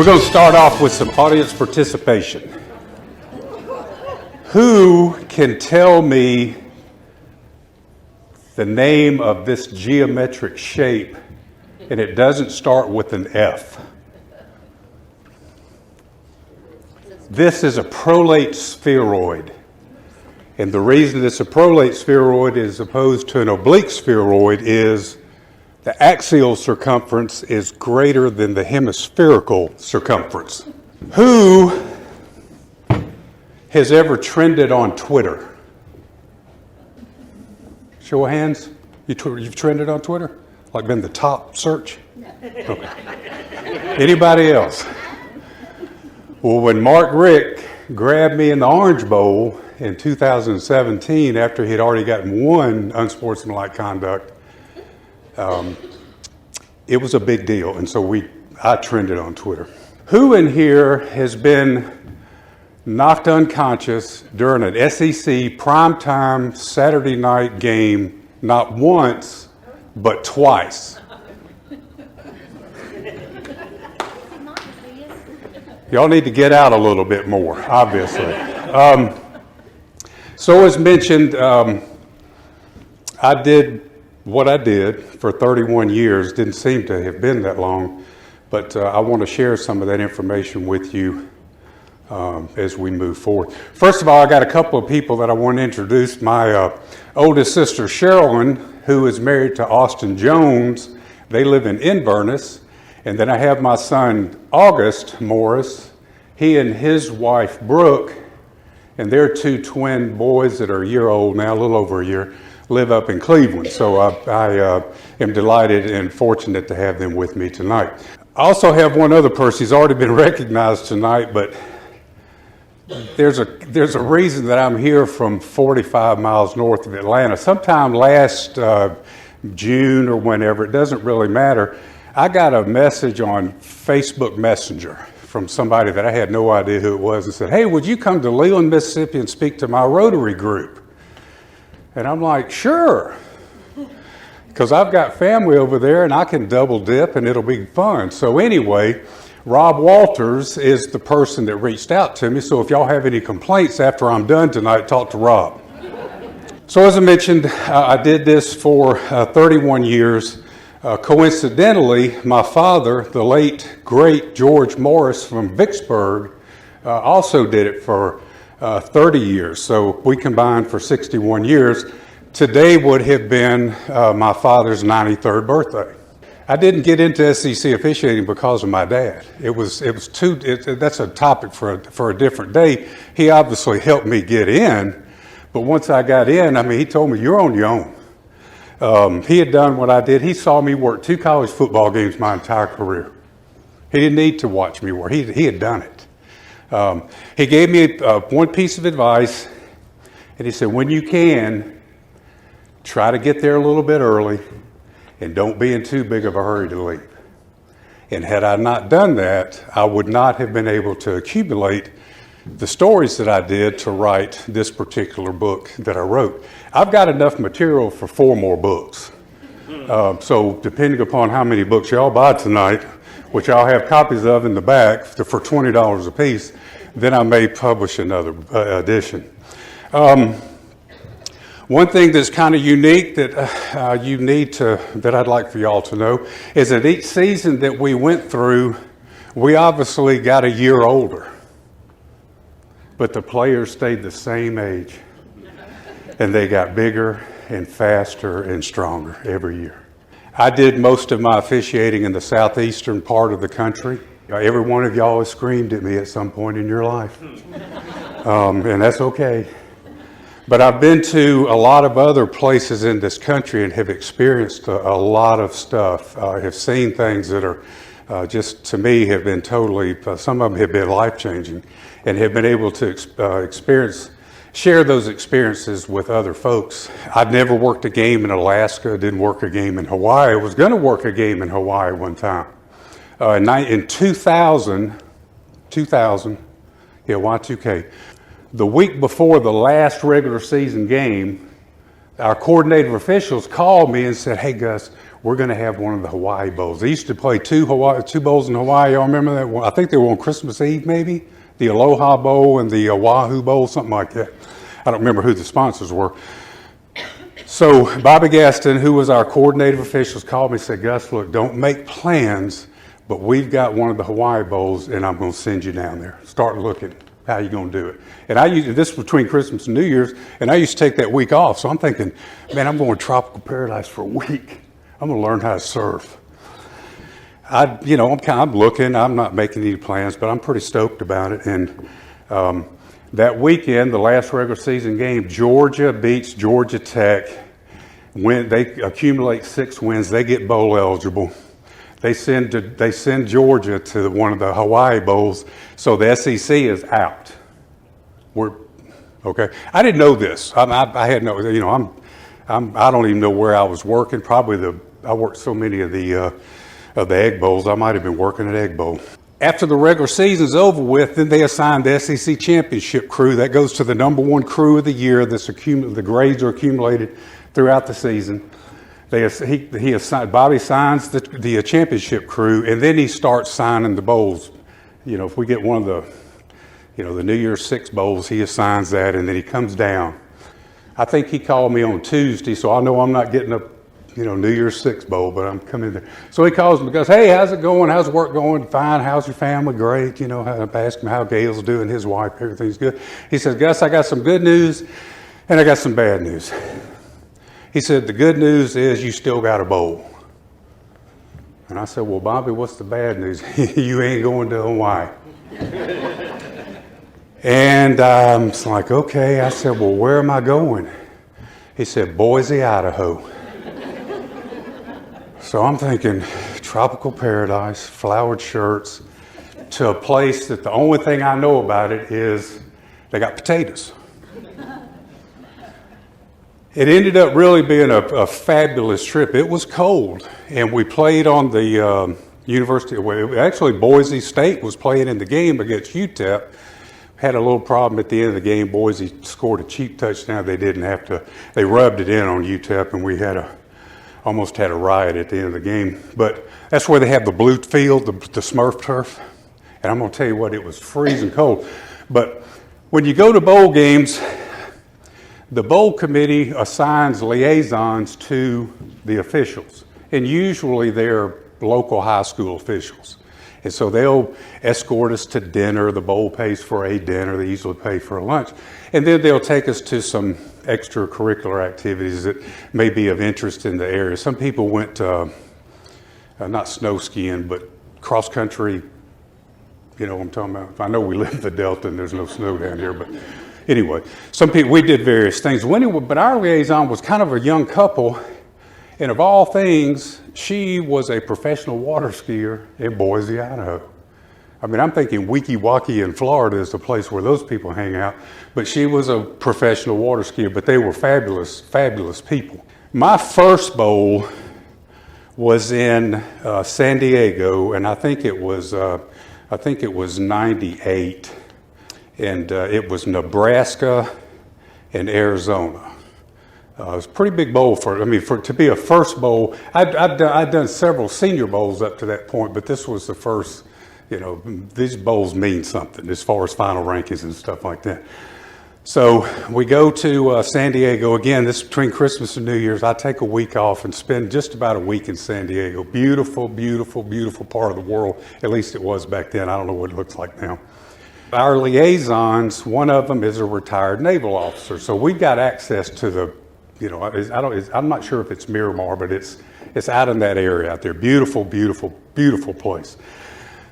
We're going to start off with some audience participation. Who can tell me the name of this geometric shape and it doesn't start with an F? This is a prolate spheroid. And the reason it's a prolate spheroid as opposed to an oblique spheroid is the axial circumference is greater than the hemispherical circumference. Who has ever trended on Twitter? Show of hands. You've trended on Twitter? Like been the top search? No. Okay. Anybody else? Well, when Mark Rick grabbed me in the Orange Bowl in 2017 after he'd already gotten one unsportsmanlike conduct, it was a big deal, and so I trended on Twitter. Who in here has been knocked unconscious during an SEC primetime Saturday night game not once, but twice? Y'all need to get out a little bit more, obviously. So as mentioned, I did what I did for 31 years. Didn't seem to have been that long, but I want to share some of that information with you as we move forward. First of all, I got a couple of people that I want to introduce. My oldest sister, Sherilyn, who is married to Austin Jones. They live in Inverness. And then I have my son, Gus Morris. He and his wife, Brooke, and their two twin boys that are a year old now, a little over a year, live up in Cleveland. So I am delighted and fortunate to have them with me tonight. I also have one other person. He's already been recognized tonight, but there's a reason that I'm here from 45 miles north of Atlanta. Sometime last June or whenever, it doesn't really matter, I got a message on Facebook Messenger from somebody that I had no idea who it was and said, "Hey, would you come to Leland, Mississippi and speak to my Rotary group?" And I'm like, "Sure," because I've got family over there and I can double dip and it'll be fun. So anyway, Rob Walters is the person that reached out to me. So if y'all have any complaints after I'm done tonight, talk to Rob. So as I mentioned, I did this for 31 years. Coincidentally, my father, the late, great Gus Morris from Vicksburg, also did it for 30 years. So we combined for 61 years. Today would have been my father's 93rd birthday. I didn't get into SEC officiating because of my dad. That's a topic for a different day. He obviously helped me get in, but once I got in, he told me, "You're on your own." He had done what I did. He saw me work 2 college football games my entire career. He didn't need to watch me work. He had done it. He gave me one piece of advice, and he said, "When you can, try to get there a little bit early, and don't be in too big of a hurry to leave." And had I not done that, I would not have been able to accumulate the stories that I did to write this particular book that I wrote. I've got enough material for 4 more books. So depending upon how many books y'all buy tonight, which I'll have copies of in the back for $20 a piece, then I may publish another edition. One thing that's kind of unique that that I'd like for y'all to know is that each season that we went through, we obviously got a year older. But the players stayed the same age, and they got bigger and faster and stronger every year. I did most of my officiating in the southeastern part of the country. Every one of y'all has screamed at me at some point in your life, and that's okay. But I've been to a lot of other places in this country and have experienced a lot of stuff. I have seen things that are just, to me, have been totally, some of them have been life-changing, and have been able to share those experiences with other folks. I'd never worked a game in Alaska, didn't work a game in Hawaii. I was going to work a game in Hawaii one time. In 2000, Y2K, the week before the last regular season game, our coordinating officials called me and said, "Hey, Gus, we're going to have one of the Hawaii Bowls. They used to play two bowls in Hawaii. Y'all remember that? I think they were on Christmas Eve, maybe? The Aloha Bowl and the Oahu Bowl, something like that. I don't remember who the sponsors were. So Bobby Gaston, who was our coordinative officials, called me and said, Gus, look, don't make plans, but we've got one of the Hawaii Bowls, and I'm going to send you down there. Start looking. How you going to do it? And this was between Christmas and New Year's, and I used to take that week off. So I'm thinking, man, I'm going to tropical paradise for a week. I'm going to learn how to surf. I'm looking. I'm not making any plans, but I'm pretty stoked about it. And that weekend, the last regular season game, Georgia beats Georgia Tech. When they accumulate 6 wins, they get bowl eligible. They send Georgia to one of the Hawaii Bowls, so the SEC is out. Okay. I didn't know this. I had no. I don't even know where I was working. I worked so many of the Egg Bowls. I might have been working at Egg Bowl. After the regular season's over with, then they assign the SEC championship crew. That goes to the number 1 crew of the year. The grades are accumulated throughout the season. Bobby signs the championship crew, and then he starts signing the bowls. If we get one of the New Year's 6 bowls, he assigns that, and then he comes down. I think he called me on Tuesday, so I know I'm not getting a New Year's 6 bowl, but I'm coming there. So he calls me and goes, hey, how's it going? How's work going? Fine. How's your family? Great. I asked him how Gail's doing, his wife, everything's good. He says, Gus, I got some good news, and I got some bad news. He said, the good news is you still got a bowl. And I said, well, Bobby, what's the bad news? You ain't going to Hawaii. And it's like, okay. I said, well, where am I going? He said, Boise, Idaho. So I'm thinking tropical paradise, flowered shirts, to a place that the only thing I know about it is they got potatoes. It ended up really being a fabulous trip. It was cold, and we played on the actually Boise State was playing in the game against UTEP. Had a little problem at the end of the game. Boise scored a cheap touchdown. They rubbed it in on UTEP, and we almost had a riot at the end of the game. But that's where they have the blue field, the Smurf turf. And I'm going to tell you what, it was freezing cold. But when you go to bowl games, the bowl committee assigns liaisons to the officials, and usually they're local high school officials. And so they'll escort us to dinner. The bowl pays for a dinner. They usually pay for a lunch. And then they'll take us to some extracurricular activities that may be of interest in the area. Some people went, not snow skiing, but cross country. You know what I'm talking about? I know we live in the Delta and there's no snow down here, but anyway, we did various things. But our liaison was kind of a young couple, and of all things, she was a professional water skier in Boise, Idaho. I mean, I'm thinking Weeki Waki in Florida is the place where those people hang out, but she was a professional water skier, but they were fabulous, fabulous people. My first bowl was in San Diego, and I think it was 98. And it was Nebraska and Arizona. It was a pretty big bowl to be a first bowl. I'd done several senior bowls up to that point, but this was the first. These bowls mean something as far as final rankings and stuff like that. So we go to San Diego again. This is between Christmas and New Year's. I take a week off and spend just about a week in San Diego. Beautiful, beautiful, beautiful part of the world. At least it was back then. I don't know what it looks like now. Our liaisons, one of them is a retired naval officer, so we got access to the, I'm not sure if it's Miramar, but it's out in that area out there. Beautiful, beautiful, beautiful place.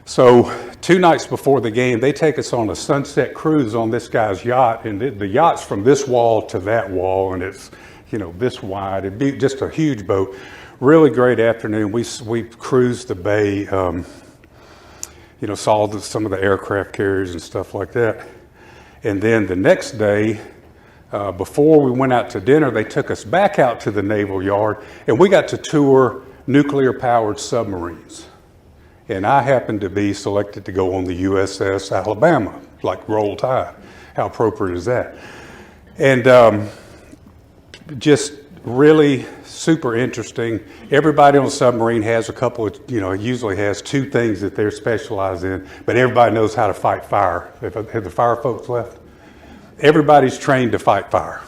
So 2 nights before the game, they take us on a sunset cruise on this guy's yacht, and the yacht's from this wall to that wall, and it's, this wide. It'd be just a huge boat. Really great afternoon. We cruised the bay. Saw some of the aircraft carriers and stuff like that. And then the next day, before we went out to dinner, they took us back out to the Naval Yard, and we got to tour nuclear-powered submarines. And I happened to be selected to go on the USS Alabama, like Roll Tide. How appropriate is that? And just really super interesting. Everybody on a submarine has a couple of, usually has two things that they're specialized in, but everybody knows how to fight fire. Have the fire folks left? Everybody's trained to fight fire.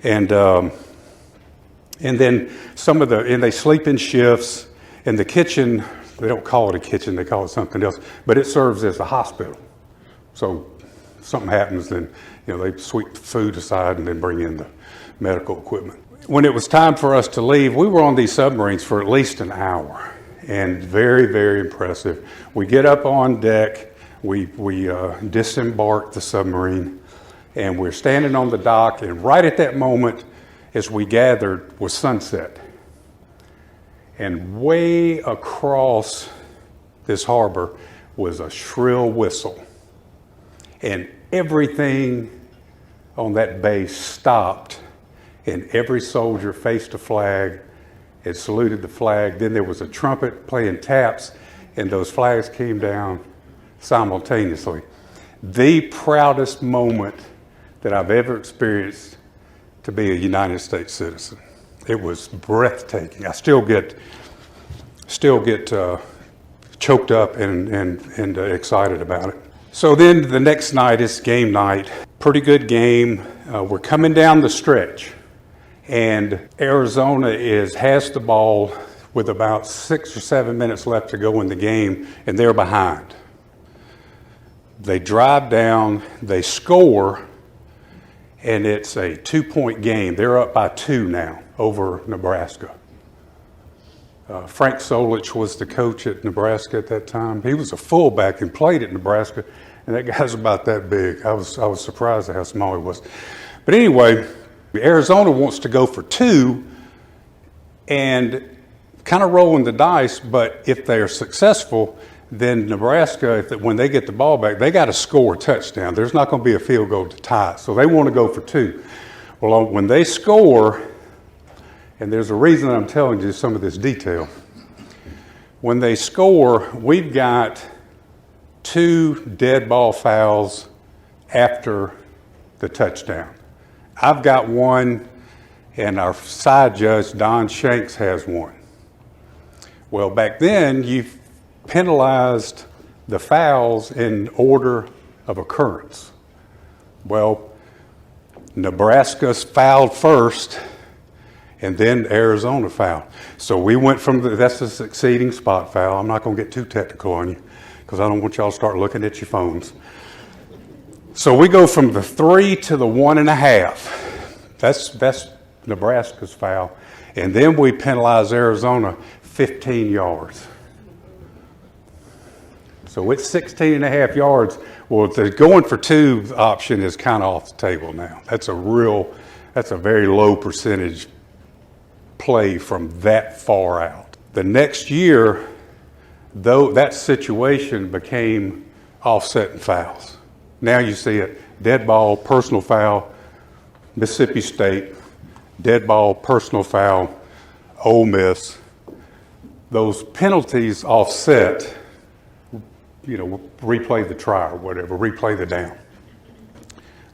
And then and they sleep in shifts. In the kitchen, they don't call it a kitchen, they call it something else, but it serves as a hospital. So if something happens, then they sweep the food aside and then bring in the medical equipment. When it was time for us to leave, we were on these submarines for at least an hour, and very, very impressive. We get up on deck, we disembark the submarine, and we're standing on the dock, and right at that moment, as we gathered, was sunset. And way across this harbor was a shrill whistle. And everything on that base stopped, and every soldier faced a flag and saluted the flag. Then there was a trumpet playing taps, and those flags came down simultaneously. The proudest moment that I've ever experienced to be a United States citizen. It was breathtaking. I still get choked up and excited about it. So then the next night is game night. Pretty good game. We're coming down the stretch, and Arizona has the ball with about 6 or 7 minutes left to go in the game, and they're behind. They drive down, they score, and it's a 2-point game. They're up by 2 now over Nebraska. Frank Solich was the coach at Nebraska at that time. He was a fullback and played at Nebraska, and that guy's about that big. I was surprised at how small he was. But anyway, Arizona wants to go for 2 and kind of rolling the dice, but if they're successful, then Nebraska, when they get the ball back, they got to score a touchdown. There's not going to be a field goal to tie, so they want to go for 2. Well, when they score, and there's a reason I'm telling you some of this detail. When they score, we've got 2 dead ball fouls after the touchdown. I've got one, and our side judge, Don Shanks, has one. Well, back then, you penalized the fouls in order of occurrence. Well, Nebraska's fouled first, and then Arizona fouled. So we went from that's a succeeding spot foul. I'm not going to get too technical on you because I don't want y'all to start looking at your phones. So we go from the 3 to the 1.5. That's Nebraska's foul. And then we penalize Arizona 15 yards. So it's 16.5 yards. Well, the going for 2 option is kind of off the table now. That's a very low percentage play from that far out. The next year, though, that situation became offsetting fouls. Now you see it, dead ball, personal foul, Mississippi State, dead ball, personal foul, Ole Miss. Those penalties offset, replay the try or whatever, replay the down.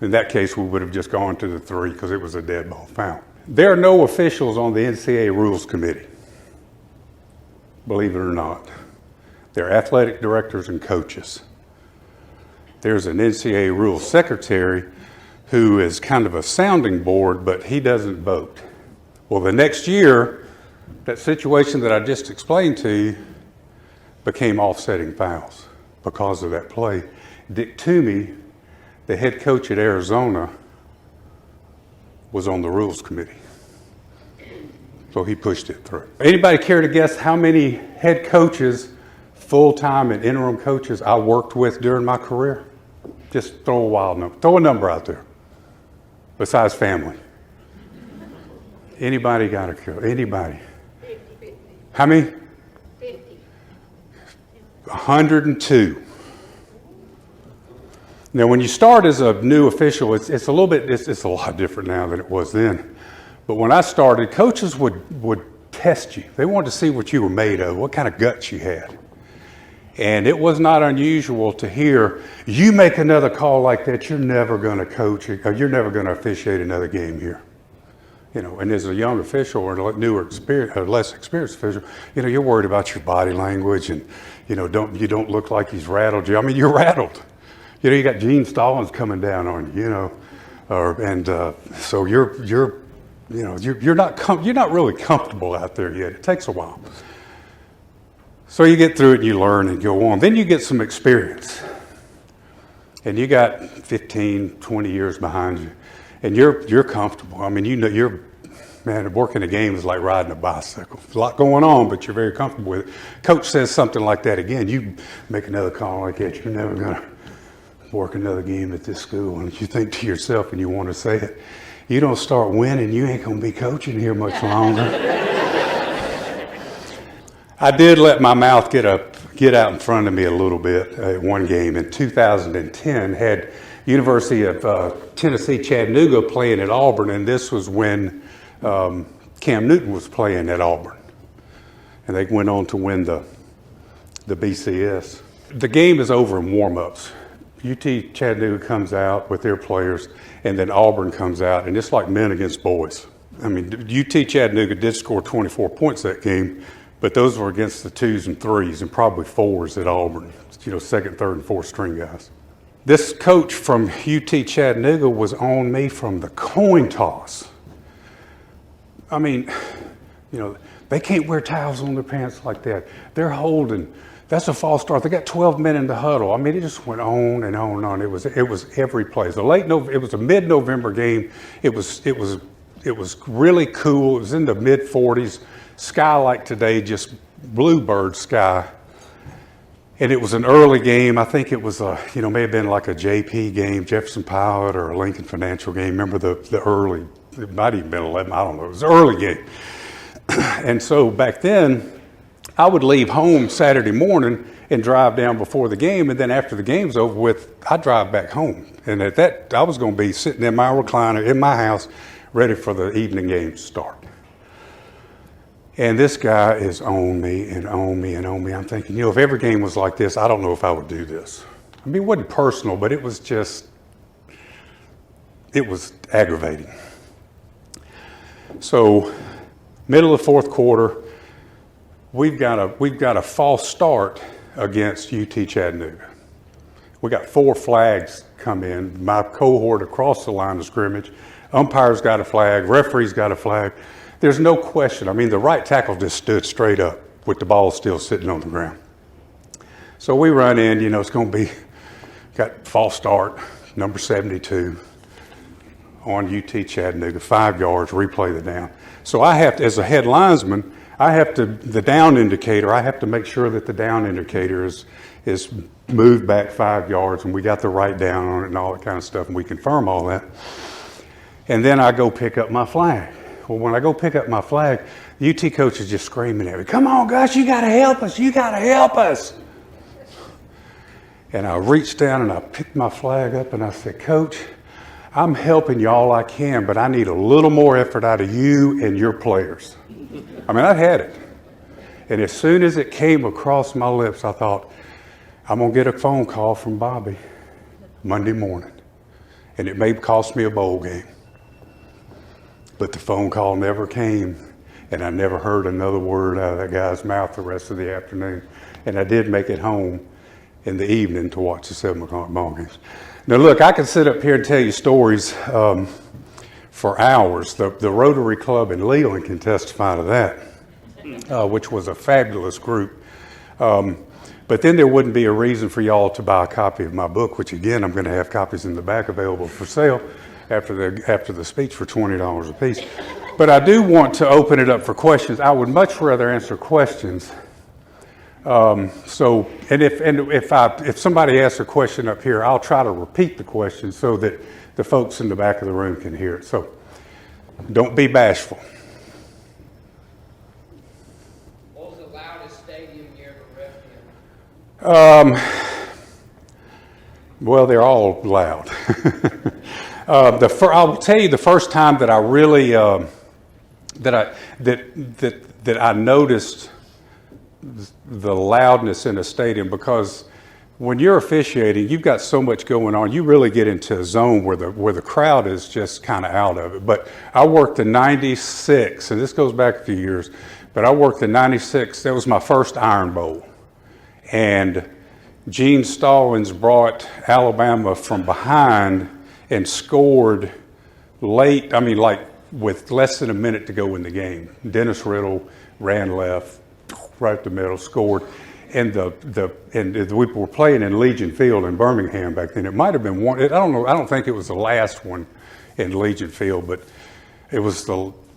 In that case, we would have just gone to the 3 because it was a dead ball foul. There are no officials on the NCAA Rules Committee, believe it or not. They're athletic directors and coaches. There's an NCAA Rules Secretary who is kind of a sounding board, but he doesn't vote. Well, the next year, that situation that I just explained to you became offsetting fouls because of that play. Dick Toomey, the head coach at Arizona, was on the Rules Committee. So he pushed it through. Anybody care to guess how many head coaches, full-time and interim coaches I worked with during my career? Just throw a wild number. Throw a number out there. Besides family. Anybody got a clue? Anybody? 50. How many? 50. 102. Now, when you start as a new official, it's a lot different now than it was then. But when I started, coaches would test you. They wanted to see what you were made of, what kind of guts you had. And it was not unusual to hear, you make another call like that, you're never going to coach, or you're never going to officiate another game here. And as a young official or a newer experience, or less experienced official, you're worried about your body language and, you don't look like he's rattled you. I mean, you're rattled. You got Gene Stallings coming down on you, so you're not really comfortable out there yet. It takes a while. So you get through it and you learn and go on. Then you get some experience. And you got 15, 20 years behind you. And you're comfortable. I mean, working a game is like riding a bicycle. There's a lot going on, but you're very comfortable with it. Coach says something like that again. You make another call like that, you're never going to work another game at this school. And you think to yourself and you want to say it, you don't start winning, you ain't going to be coaching here much longer. I did let my mouth get out in front of me a little bit at one game. In 2010, had University of Tennessee Chattanooga playing at Auburn, and this was when Cam Newton was playing at Auburn. And they went on to win the BCS. The game is over in warm-ups. UT Chattanooga comes out with their players, and then Auburn comes out, and it's like men against boys. I mean, UT Chattanooga did score 24 points that game, but those were against the 2s and 3s and probably 4s at Auburn, second, third, and fourth string guys. This coach from UT Chattanooga was on me from the coin toss. I mean, they can't wear towels on their pants like that. They're holding. That's a false start. They got 12 men in the huddle. I mean, it just went on and on and on. It was every play. It was a mid-November game. It was really cool. It was in the mid-40s. Sky like today, just bluebird sky. And it was an early game. I think it was may have been like a JP game, Jefferson Pilot, or a Lincoln Financial game. Remember the early? It might even been 11. I don't know. It was an early game. And so back then, I would leave home Saturday morning and drive down before the game, and then after the game's over with, I'd drive back home. And at that, I was going to be sitting in my recliner in my house, ready for the evening game to start. And this guy is on me and on me and on me. I'm thinking, if every game was like this, I don't know if I would do this. I mean, it wasn't personal, but it was aggravating. So, middle of the fourth quarter, we've got a false start against UT Chattanooga. We got 4 flags come in. My cohort across the line of scrimmage. Umpire's got a flag. Referee's got a flag. There's no question. I mean, the right tackle just stood straight up with the ball still sitting on the ground. So we run in. It's going to be got false start, number 72 on UT Chattanooga, 5 yards. Replay the down. So I have to, as a head linesman, the down indicator, I have to make sure that the down indicator is moved back 5 yards and we got the right down on it and all that kind of stuff, and we confirm all that. And then I go pick up my flag. Well, when I go pick up my flag, the UT coach is just screaming at me, "Come on, Gus, you got to help us. You got to help us." And I reached down and I picked my flag up and I said, "Coach, I'm helping you all I can, but I need a little more effort out of you and your players." I mean, I had it. And as soon as it came across my lips, I thought, I'm going to get a phone call from Bobby Monday morning. And it may cost me a bowl game. But the phone call never came. And I never heard another word out of that guy's mouth the rest of the afternoon. And I did make it home in the evening to watch the 7 o'clock ball games. Now, look, I could sit up here and tell you stories for hours. The Rotary Club in Leland can testify to that, which was a fabulous group. But then there wouldn't be a reason for y'all to buy a copy of my book, which again, I'm going to have copies in the back available for sale after the speech for $20 a piece. But I do want to open it up for questions. I would much rather answer questions. If somebody asks a question up here, I'll try to repeat the question so that the folks in the back of the room can hear it. So don't be bashful. What was the loudest stadium you ever repped in? Well, they're all loud. I'll tell you the first time that I really that I noticed the loudness in a stadium, because when you're officiating, you've got so much going on. You really get into a zone where the crowd is just kind of out of it. But I worked in '96, and this goes back a few years. But I worked in '96. That was my first Iron Bowl, and Gene Stallings brought Alabama from behind and scored late. I mean, like with less than a minute to go in the game. Dennis Riddle ran left, right up the middle, scored. And we were playing in Legion Field in Birmingham back then. It might have been one. I don't know. I don't think it was the last one in Legion Field, but it was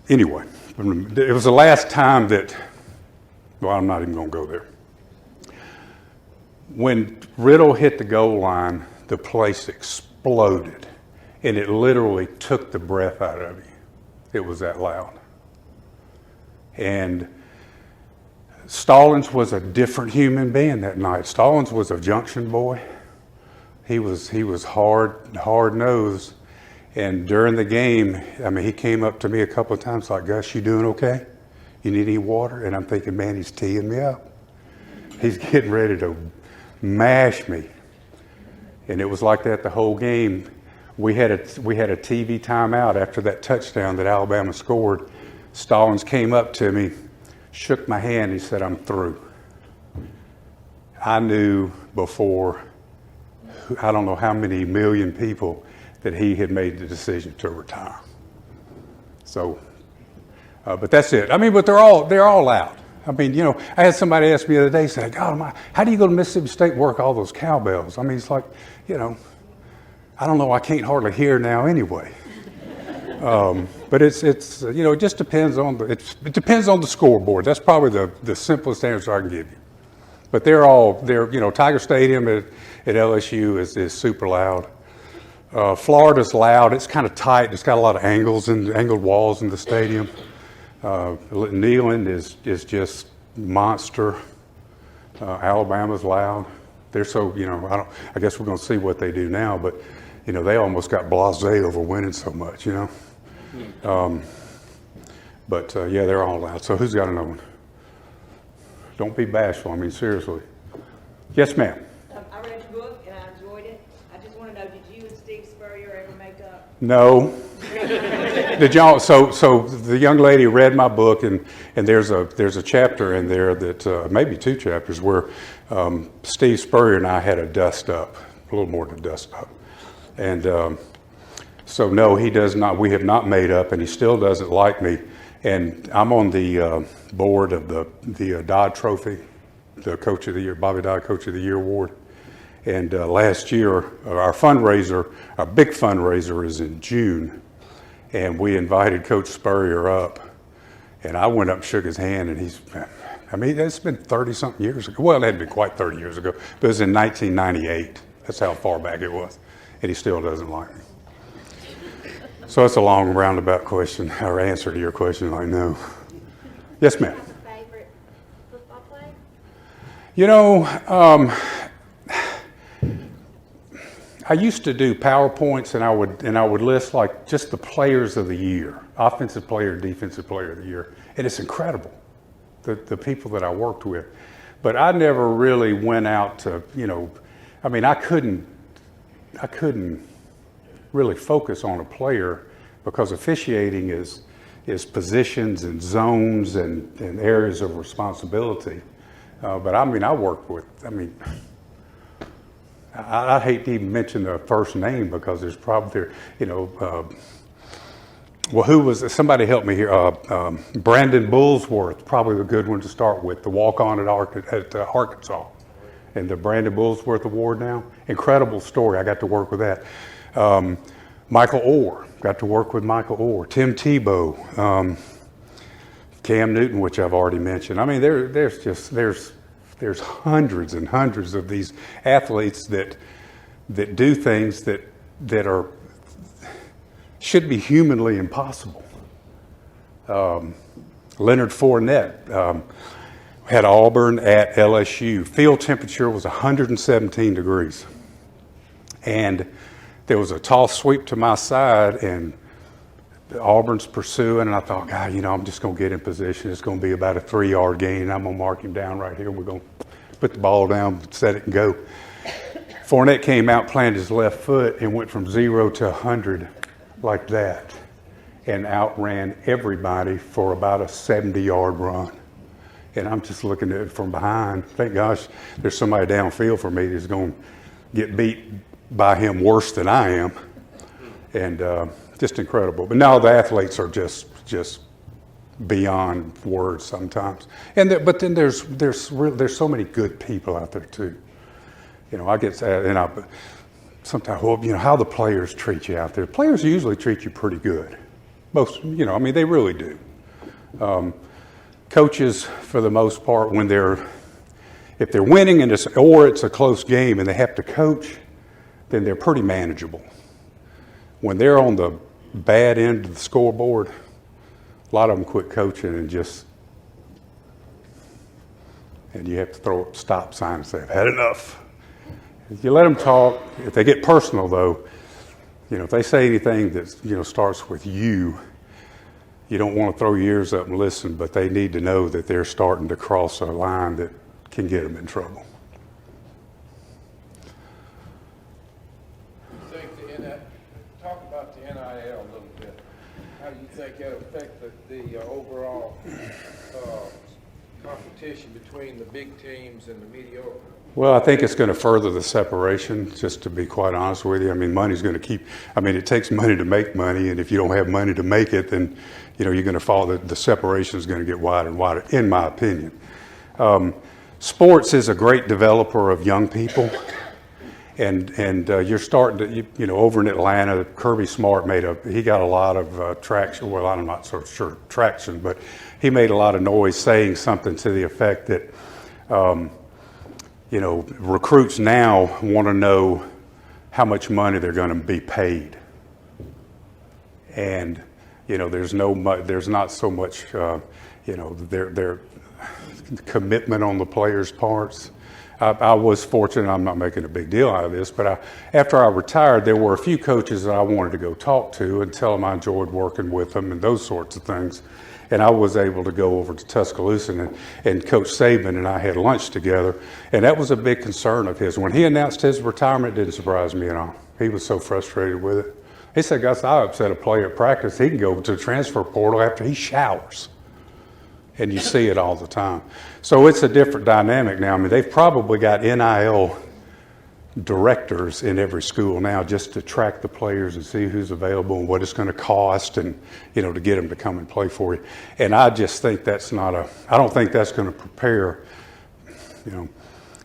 anyway. It was the last time that. Well, I'm not even going to go there. When Riddle hit the goal line, the place exploded, and it literally took the breath out of you. It was that loud. And Stallings was a different human being that night. Stallings was a junction boy. He was hard nosed. And during the game, I mean, he came up to me a couple of times like, "Gus, you doing okay? You need any water?" And I'm thinking, man, he's teeing me up. He's getting ready to mash me. And it was like that the whole game. We had a TV timeout after that touchdown that Alabama scored. Stallings came up to me, shook my hand, he said, "I'm through." I knew before, I don't know how many million people, that he had made the decision to retire. So, but that's it. I mean, but they're all out. I mean, you know, I had somebody ask me the other day, say, "God, how do you go to Mississippi State and work all those cowbells?" I mean, it's like, you know, I don't know, I can't hardly hear now anyway. But it's you know, it just depends on it depends on the scoreboard. That's probably the simplest answer I can give you. But they're you know, Tiger Stadium at LSU is super loud. Florida's loud. It's kind of tight. It's got a lot of angled walls in the stadium. Leland is just monster. Alabama's loud. They're so, you know, I guess we're going to see what they do now, but you know, they almost got blasé over winning so much, you know. Yeah, they're all loud. So who's got another one? Don't be bashful. I mean, seriously. Yes, ma'am. I read your book and I enjoyed it. I just want to know, did you and Steve Spurrier ever make up? No. Did y'all? So the young lady read my book, and there's a chapter in there that maybe two chapters where Steve Spurrier and I had a dust up, a little more than a dust up, and so no, he does not. We have not made up, and he still doesn't like me. And I'm on the board of the Dodd Trophy, the Coach of the Year, Bobby Dodd Coach of the Year award. And last year, our big fundraiser is in June. And we invited Coach Spurrier up. And I went up and shook his hand, and I mean, it's been 30-something years ago. Well, it hadn't been quite 30 years ago, but it was in 1998. That's how far back it was. And he still doesn't like me. So it's a long roundabout question, or answer to your question, I know. Yes, ma'am. What's your favorite football player? You know, I used to do PowerPoints, and I would list like just the players of the year, offensive player, defensive player of the year, and it's incredible, the people that I worked with. But I never really went out to, you know, I mean, I couldn't really focus on a player because officiating is positions and zones and areas of responsibility. But I mean, I hate to even mention the first name because there's probably, you know, well, who was, somebody help me here, Brandon Bullsworth, probably the good one to start with, the walk-on at Arkansas, and the Brandon Bullsworth Award now. Incredible story, I got to work with that. Michael Orr, got to work with Michael Orr. Tim Tebow, Cam Newton, which I've already mentioned. I mean, there's hundreds and hundreds of these athletes that do things that should be humanly impossible. Leonard Fournette had Auburn at LSU. Field temperature was 117 degrees. And there was a toss sweep to my side, and Auburn's pursuing, and I thought, God, you know, I'm just going to get in position. It's going to be about a 3-yard gain, and I'm going to mark him down right here. We're going to put the ball down, set it, and go. Fournette came out, planted his left foot, and went from 0 to 100 like that, and outran everybody for about a 70-yard run. And I'm just looking at it from behind. Thank gosh there's somebody downfield for me that's going to get beat by him worse than I am. And just incredible. But now the athletes are just beyond words sometimes. But then there's so many good people out there too. You know, I get and sometimes, well, you know, how the players treat you out there. Players usually treat you pretty good. Most, you know, I mean, they really do. Coaches, for the most part, if they're winning and it's a close game and they have to coach, then they're pretty manageable. When they're on the bad end of the scoreboard, a lot of them quit coaching and you have to throw up a stop sign and say, I've had enough. If you let them talk, if they get personal though, you know, if they say anything that, you know, starts with you don't want to throw your ears up and listen, but they need to know that they're starting to cross a line that can get them in trouble. Talk about the NIL a little bit. How do you think that affected the overall competition between the big teams and the mediocre? Well, I think it's going to further the separation, just to be quite honest with you. I mean, money's going to it takes money to make money, and if you don't have money to make it, then, you know, you're going to fall, the separation is going to get wider and wider, in my opinion. Sports is a great developer of young people, and you're starting to, you know, over in Atlanta, Kirby Smart he got a lot of traction. Well, I'm not so sure traction, but he made a lot of noise saying something to the effect that, you know, recruits now want to know how much money they're going to be paid. And, you know, there's not so much, you know, their commitment on the players' parts. I was fortunate, I'm not making a big deal out of this, but after I retired, there were a few coaches that I wanted to go talk to and tell them I enjoyed working with them and those sorts of things. And I was able to go over to Tuscaloosa, and Coach Saban and I had lunch together. And that was a big concern of his. When he announced his retirement, it didn't surprise me at all. He was so frustrated with it. He said, Gus, I upset a player at practice. He can go to the transfer portal after he showers. And you see it all the time. So it's a different dynamic now. I mean, they've probably got NIL directors in every school now just to track the players and see who's available and what it's going to cost, and, you know, to get them to come and play for you. And I just think I don't think that's going to prepare, you know,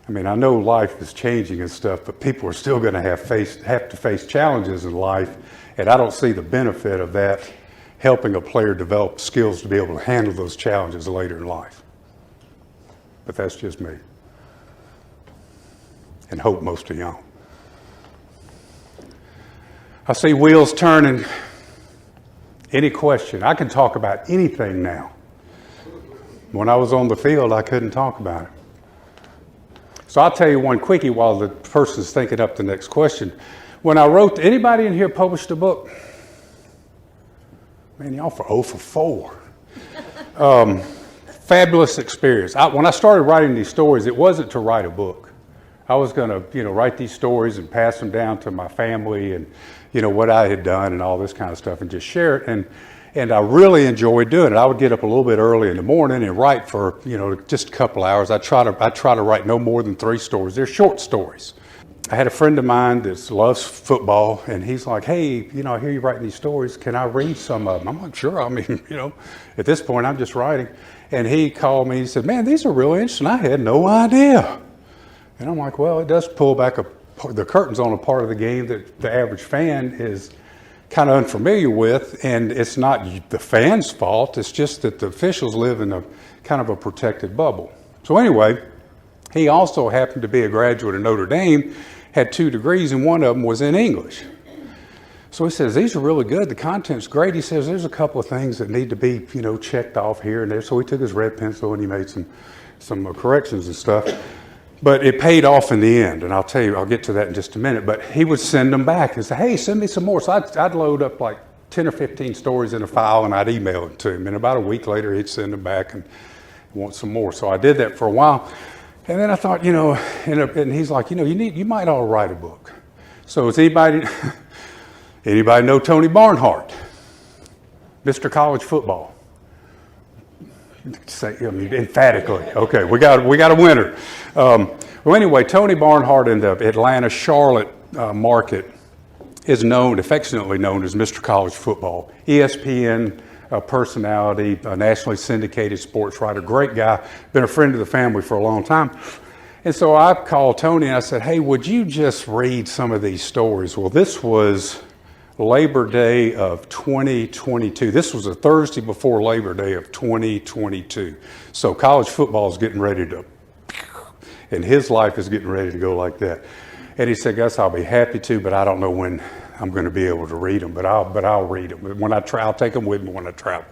I mean, I know life is changing and stuff, but people are still going to have to face challenges in life, and I don't see the benefit of that helping a player develop skills to be able to handle those challenges later in life. But that's just me. And hope most of y'all. I see wheels turning. Any question? I can talk about anything now. When I was on the field, I couldn't talk about it. So I'll tell you one quickie while the person's thinking up the next question. When I wrote, anybody in here published a book? Man, y'all for 0 for 4. Fabulous experience. When I started writing these stories, it wasn't to write a book. I was going to, you know, write these stories and pass them down to my family and, you know, what I had done and all this kind of stuff and just share it. And I really enjoyed doing it. I would get up a little bit early in the morning and write for, you know, just a couple hours. I try to write no more than 3 stories. They're short stories. I had a friend of mine that loves football, and he's like, hey, you know, I hear you writing these stories. Can I read some of them? I'm like, sure. I mean, you know, at this point, I'm just writing. And he called me and he said, man, these are really interesting. I had no idea. And I'm like, well, it does pull back the curtains on a part of the game that the average fan is kind of unfamiliar with, and it's not the fans' fault. It's just that the officials live in a kind of a protected bubble. So anyway, he also happened to be a graduate of Notre Dame, had 2 degrees, and one of them was in English. So he says, these are really good. The content's great. He says, there's a couple of things that need to be, you know, checked off here and there. So he took his red pencil and he made some corrections and stuff. But it paid off in the end, and I'll tell you, I'll get to that in just a minute. But he would send them back and say, hey, send me some more. So I'd load up like 10 or 15 stories in a file, and I'd email it to him. And about a week later, he'd send them back and want some more. So I did that for a while. And then I thought, and he's like, you might ought to write a book. So is anybody know Tony Barnhart, Mr. College Football? Emphatically. Okay, we got a winner. Well, anyway, Tony Barnhart in the Atlanta, Charlotte market is affectionately known as Mr. College Football. ESPN personality, a nationally syndicated sports writer, great guy, been a friend of the family for a long time. And so I called Tony and I said, hey, would you just read some of these stories? Well, this was Labor Day of 2022. This was a Thursday before Labor Day of 2022. So college football is getting ready to, and his life is getting ready to go like that. And he said, Gus, I'll be happy to, but I don't know when I'm going to be able to read them, but I'll read them. When I'll take them with me when I travel.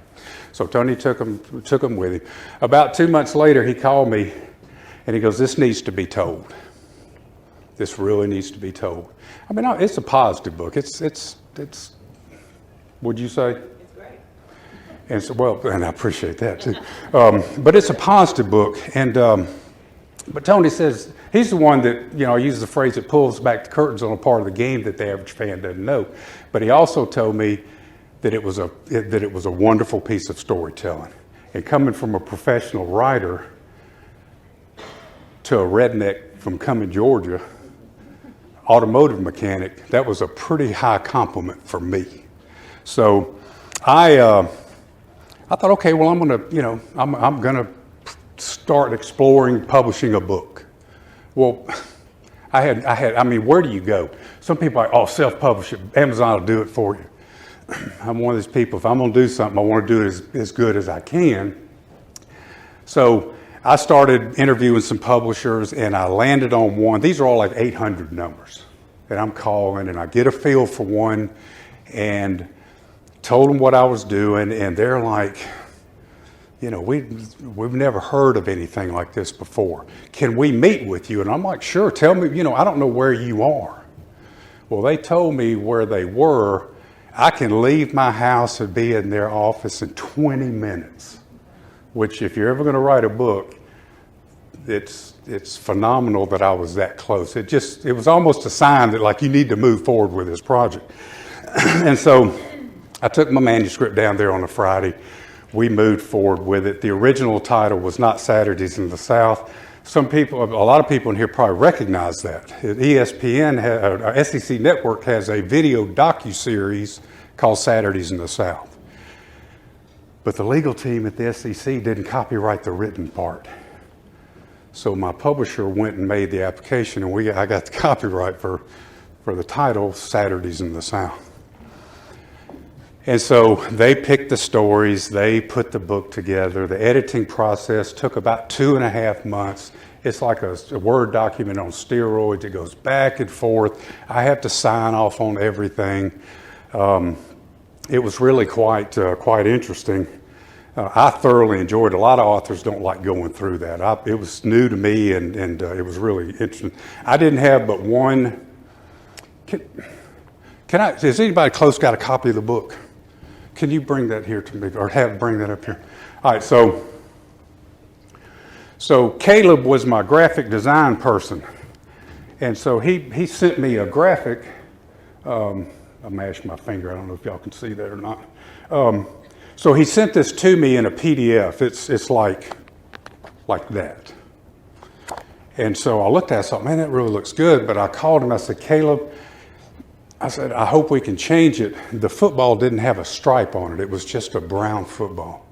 So Tony took them with him. About 2 months later, he called me and he goes, this needs to be told. This really needs to be told. I mean, it's a positive book. It's would you say? It's great. And so, well, and I appreciate that too. But it's a positive book. And, but Tony says, he's the one that, I use the phrase that pulls back the curtains on a part of the game that the average fan doesn't know. But he also told me that it was a wonderful piece of storytelling. And coming from a professional writer to a redneck from Cumming, Georgia, automotive mechanic, that was a pretty high compliment for me. So I thought, okay, well, I'm gonna start exploring publishing a book. Well, I mean, where do you go? Some people are like, oh, self-publish it. Amazon will do it for you. I'm one of these people, if I'm gonna do something, I wanna do it as good as I can. So I started interviewing some publishers and I landed on one. These are all like 800 numbers that I'm calling, and I get a feel for one and told them what I was doing, and they're like, we've never heard of anything like this before. Can we meet with you? And I'm like, sure, tell me, I don't know where you are. Well, they told me where they were. I can leave my house and be in their office in 20 minutes, which if you're ever going to write a book, it's phenomenal that I was that close. It was almost a sign that like you need to move forward with this project. And so I took my manuscript down there on a Friday. We moved forward with it. The original title was not Saturdays in the South. A lot of people in here probably recognize that. ESPN, SEC Network has a video docuseries called Saturdays in the South. But the legal team at the SEC didn't copyright the written part. So my publisher went and made the application, and I got the copyright for the title, Saturdays in the South. And so they picked the stories, they put the book together. The editing process took about 2.5 months. It's like a Word document on steroids. It goes back and forth. I have to sign off on everything. It was really quite interesting. I thoroughly enjoyed it. A lot of authors don't like going through that. It was new to me, and it was really interesting. I didn't have but one. Has anybody close got a copy of the book? Can you bring that here to me, or bring that up here? All right, so Caleb was my graphic design person, and so he sent me a graphic. I mashed my finger. I don't know if y'all can see that or not. So he sent this to me in a PDF. It's like that. And so I looked at it and thought, man, that really looks good. But I called him. I said, Caleb, I hope we can change it. The football didn't have a stripe on it. It was just a brown football.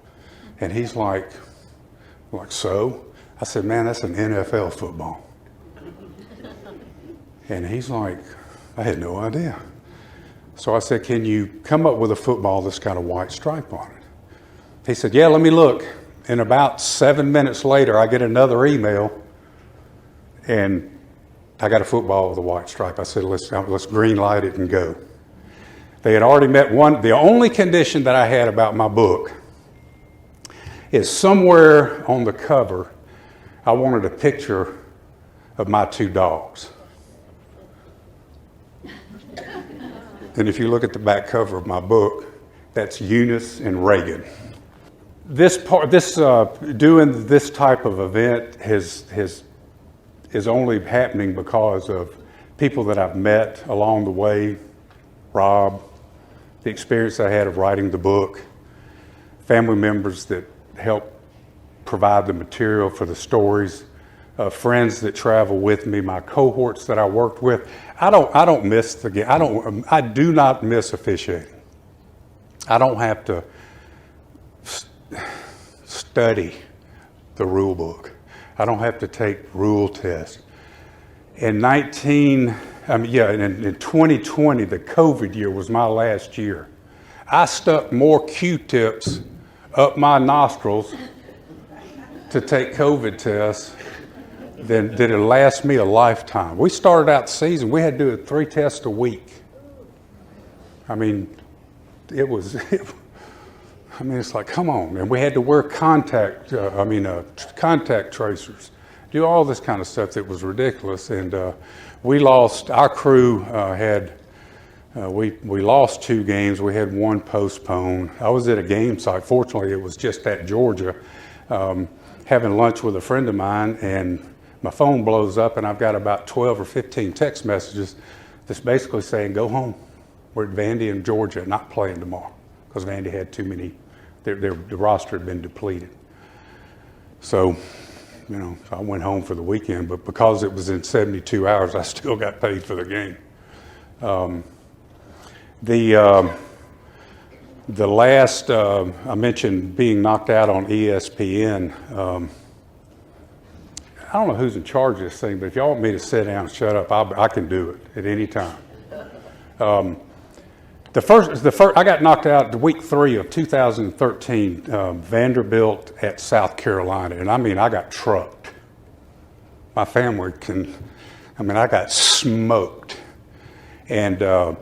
And he's like, so? I said, man, that's an NFL football. And he's like, I had no idea. So I said, can you come up with a football that's got a white stripe on it? He said, yeah, let me look. And about 7 minutes later, I get another email, and I got a football with a white stripe. I said, let's green light it and go. They had already met one. The only condition that I had about my book is somewhere on the cover, I wanted a picture of my 2 dogs. And if you look at the back cover of my book, that's Eunice and Reagan. Doing this type of event has is only happening because of people that I've met along the way, Rob, the experience I had of writing the book, family members that help provide the material for the stories, friends that travel with me, my cohorts that I worked with. I don't miss the game. I do not miss officiating. I don't have to study the rule book. I don't have to take rule tests. In 2020, the COVID year was my last year. I stuck more Q-tips up my nostrils to take COVID tests than it'll last me a lifetime. We started out the season, we had to do 3 tests a week. I mean, it's like, come on, man. We had to wear contact tracers, do all this kind of stuff that was ridiculous. And we lost, our crew we lost 2 games. We had 1 postponed. I was at a game site. Fortunately, it was just at Georgia, having lunch with a friend of mine, and my phone blows up, and I've got about 12 or 15 text messages that's basically saying, go home. We're at Vandy in Georgia, not playing tomorrow, because Vandy had too many, the roster had been depleted. So, I went home for the weekend, but because it was in 72 hours, I still got paid for the game. The last, I mentioned being knocked out on ESPN. I don't know who's in charge of this thing, but if y'all want me to sit down and shut up, I can do it at any time. The first, I got knocked out week 3 of 2013, Vanderbilt at South Carolina, and I got trucked. My family I got smoked, and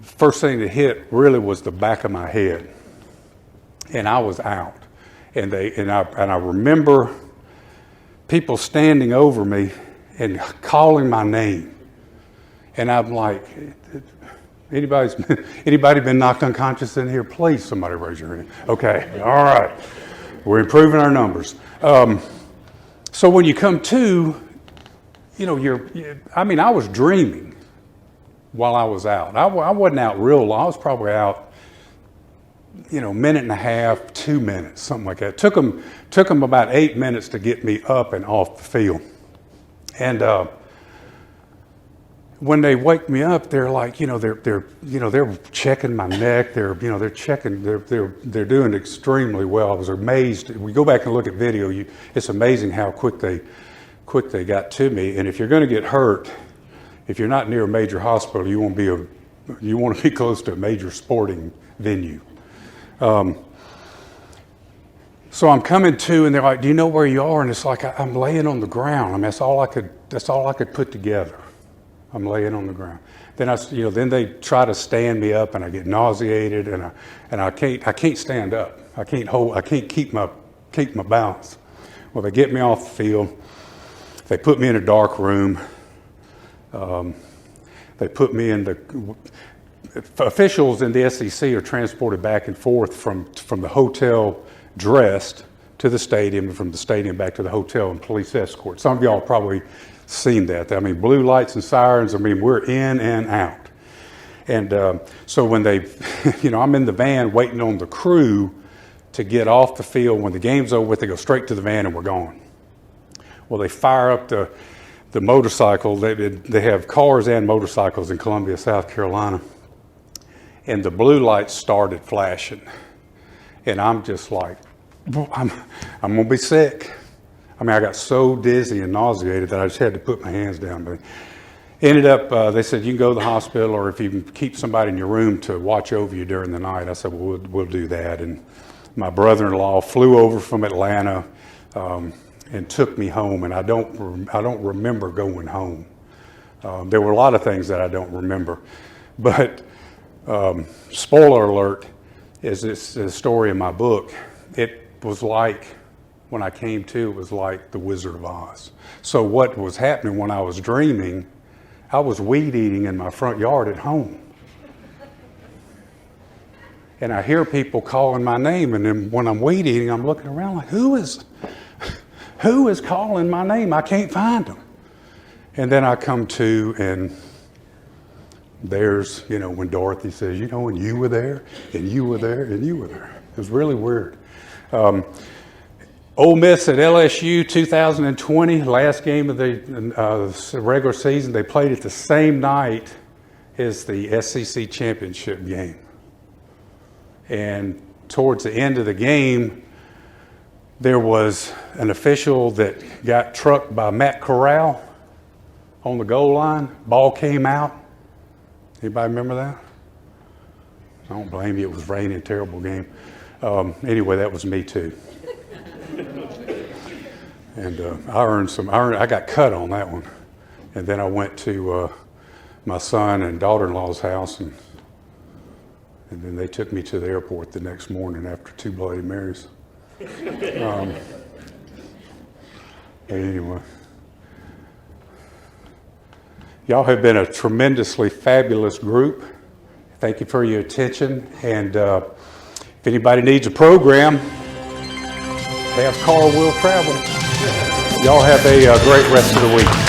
first thing that hit really was the back of my head, and I was out, and I remember people standing over me and calling my name, and I'm like, anybody been knocked unconscious in here? Please, somebody raise your hand. Okay, all right, we're improving our numbers. So when you come to, I was dreaming while I was out. I wasn't out real long. I was probably out, minute and a half, 2 minutes, something like that. Took them about 8 minutes to get me up and off the field. And when they wake me up, they're like, they're checking my neck. They're checking. They're doing extremely well. I was amazed. We go back and look at video. It's amazing how quick they got to me. And if you're going to get hurt, if you're not near a major hospital, you want to be close to a major sporting venue. So I'm coming to, and they're like, "Do you know where you are?" And it's like I'm laying on the ground. That's all I could put together. I'm laying on the ground. Then then they try to stand me up, and I get nauseated, and I can't stand up. I can't keep my balance. Well, they get me off the field. They put me in a dark room. They put me in the. Officials in the SEC are transported back and forth from the hotel dressed to the stadium, and from the stadium back to the hotel in police escort. Some of y'all probably seen that. Blue lights and sirens. We're in and out. And so when they, I'm in the van waiting on the crew to get off the field. When the game's over with, they go straight to the van and we're gone. Well, they fire up the motorcycle. They have cars and motorcycles in Columbia, South Carolina. And the blue lights started flashing. And I'm just like, I'm going to be sick. I got so dizzy and nauseated that I just had to put my hands down. But ended up, they said, you can go to the hospital, or if you can keep somebody in your room to watch over you during the night. I said, well, we'll do that. And my brother-in-law flew over from Atlanta and took me home. And I don't remember going home. There were a lot of things that I don't remember. But spoiler alert, is this the story in my book. It was like, when I came to, it was like the Wizard of Oz. So what was happening when I was dreaming, I was weed eating in my front yard at home. And I hear people calling my name, and then when I'm weed eating, I'm looking around like, who is calling my name? I can't find them. And then I come to, and there's, when Dorothy says, and you were there, and you were there, and you were there. It was really weird. Ole Miss at LSU 2020, last game of the regular season. They played it the same night as the SEC championship game. And towards the end of the game, there was an official that got trucked by Matt Corral on the goal line. Ball came out. Anybody remember that? I don't blame you. It was raining, terrible game. Anyway, that was me too. And I got cut on that one. And then I went to my son and daughter-in-law's house, and then they took me to the airport the next morning after 2 Bloody Marys. Anyway. Y'all have been a tremendously fabulous group. Thank you for your attention. And if anybody needs a program, have Carl Will Travel. Y'all have a great rest of the week.